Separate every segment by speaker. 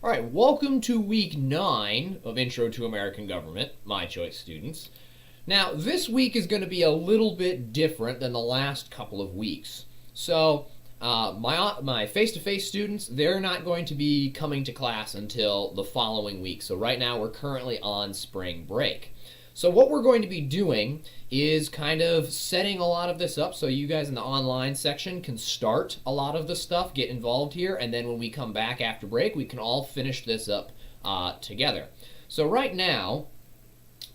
Speaker 1: All right, welcome to week 9 of Intro to American Government, my choice students. Now, this week is going to be a little bit different than the last couple of weeks. So, my face-to-face students, they're not going to be coming to class until the following week. So right now we're currently on spring break. So what we're going to be doing is kind of setting a lot of this up so you guys in the online section can start a lot of the stuff, get involved here, and then when we come back after break, we can all finish this up together. So right now,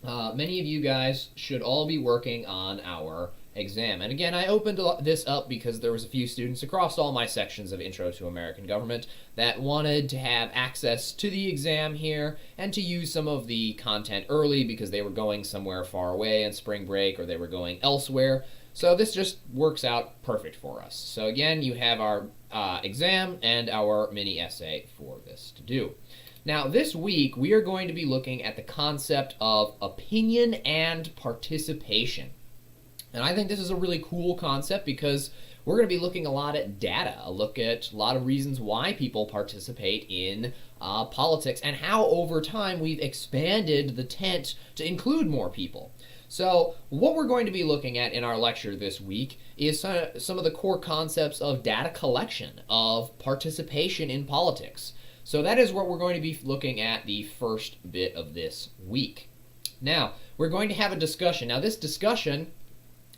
Speaker 1: many of you guys should all be working on our exam. And again, I opened this up because there was a few students across all my sections of Intro to American Government that wanted to have access to the exam here and to use some of the content early because they were going somewhere far away on spring break or they were going elsewhere. So this just works out perfect for us. So again, you have our exam and our mini essay for this to do. Now, this week, we are going to be looking at the concept of opinion and participation. And I think this is a really cool concept because we're going to be looking a lot at data, a look at a lot of reasons why people participate in politics and how over time we've expanded the tent to include more people. So what we're going to be looking at in our lecture this week is some of the core concepts of data collection, of participation in politics. So that is what we're going to be looking at the first bit of this week. Now, we're going to have a discussion. Now, this discussion,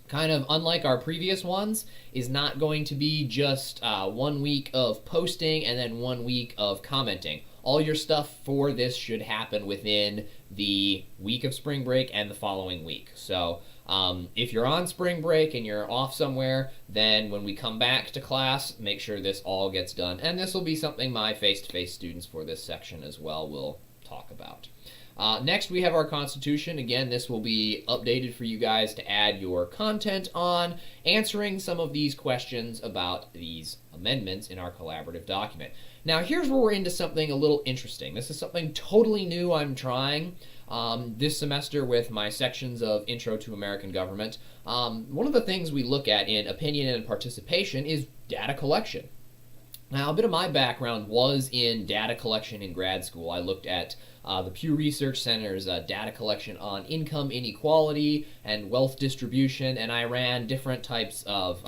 Speaker 1: kind of unlike our previous ones, is not going to be just 1 week of posting and then 1 week of commenting. All your stuff for this should happen within the week of spring break and the following week. So if you're on spring break and you're off somewhere, then when we come back to class, make sure this all gets done. And this will be something my face-to-face students for this section as well will talk about. Next, we have our Constitution. Again, this will be updated for you guys to add your content on, answering some of these questions about these amendments in our collaborative document. Now, here's where we're into something a little interesting. This is something totally new I'm trying this semester with my sections of Intro to American Government. One of the things we look at in opinion and participation is data collection. Now, a bit of my background was in data collection in grad school. I looked at the Pew Research Center's data collection on income inequality and wealth distribution, and I ran different types of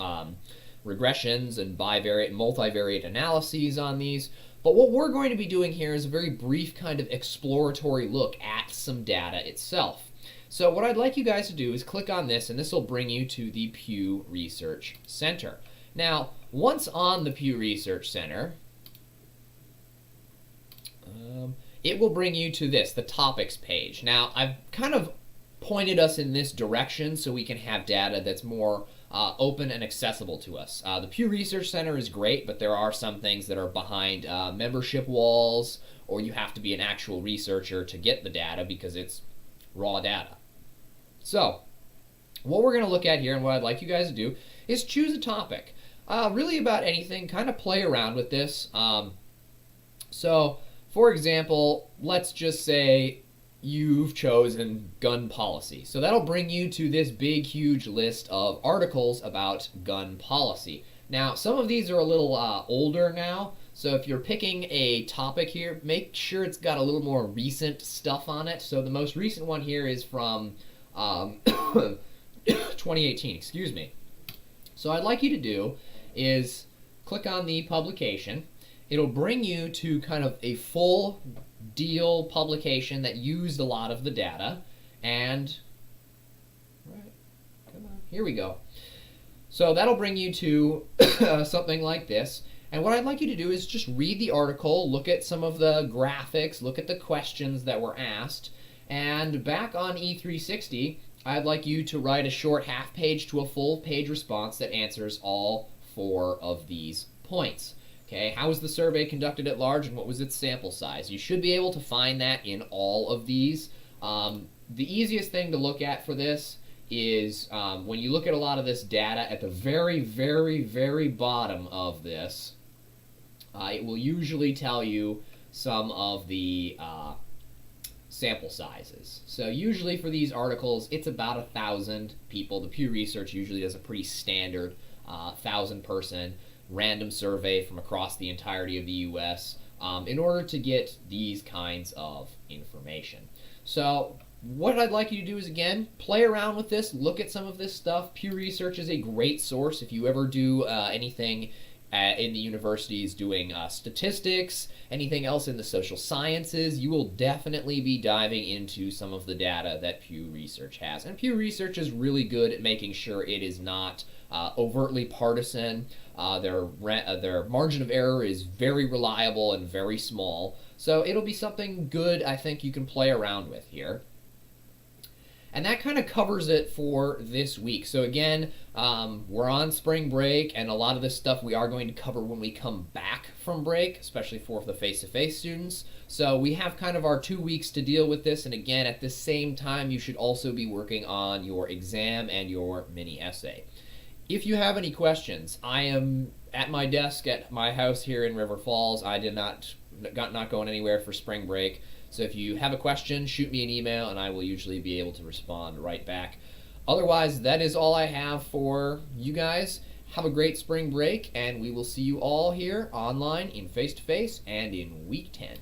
Speaker 1: regressions and bivariate and multivariate analyses on these. But what we're going to be doing here is a very brief kind of exploratory look at some data itself. So what I'd like you guys to do is click on this, and this will bring you to the Pew Research Center. Now, once on the Pew Research Center, it will bring you to this, the topics page. Now, I've kind of pointed us in this direction so we can have data that's more open and accessible to us. The Pew Research Center is great, but there are some things that are behind membership walls, or you have to be an actual researcher to get the data because it's raw data. So, what we're going to look at here and what I'd like you guys to do is choose a topic. Really about anything, kind of play around with this. So, for example, let's just say you've chosen gun policy. So that'll bring you to this big, huge list of articles about gun policy. Now, some of these are a little older now, so if you're picking a topic here, make sure it's got a little more recent stuff on it. So the most recent one here is from 2018, excuse me. So I'd like you to do is click on the publication. It'll bring you to kind of a full deal publication that used a lot of the data. And, right, come on, here we go. So that'll bring you to something like this. And what I'd like you to do is just read the article, look at some of the graphics, look at the questions that were asked. And back on E360, I'd like you to write a short half page to a full page response that answers all 4 of these points. Okay, how was the survey conducted at large and what was its sample size? You should be able to find that in all of these. The easiest thing to look at for this is when you look at a lot of this data at the very, very, very bottom of this, it will usually tell you some of the sample sizes. So usually for these articles, it's about 1,000 people. The Pew Research usually does a pretty standard 1,000-person random survey from across the entirety of the U.S. in order to get these kinds of information. So what I'd like you to do is, again, play around with this, look at some of this stuff. Pew Research is a great source if you ever do anything in the universities doing statistics, anything else in the social sciences. You will definitely be diving into some of the data that Pew Research has. And Pew Research is really good at making sure it is not overtly partisan. Their margin of error is very reliable and very small. So it'll be something good, I think, you can play around with here. And that kind of covers it for this week. So again, we're on spring break, and a lot of this stuff we are going to cover when we come back from break, especially for the face-to-face students. So we have kind of our 2 weeks to deal with this, and again, at the same time, you should also be working on your exam and your mini essay. If you have any questions, I am at my desk at my house here in River Falls. I did not going anywhere for spring break. So if you have a question, shoot me an email, and I will usually be able to respond right back. Otherwise, that is all I have for you guys. Have a great spring break, and we will see you all here online in face-to-face and in week 10.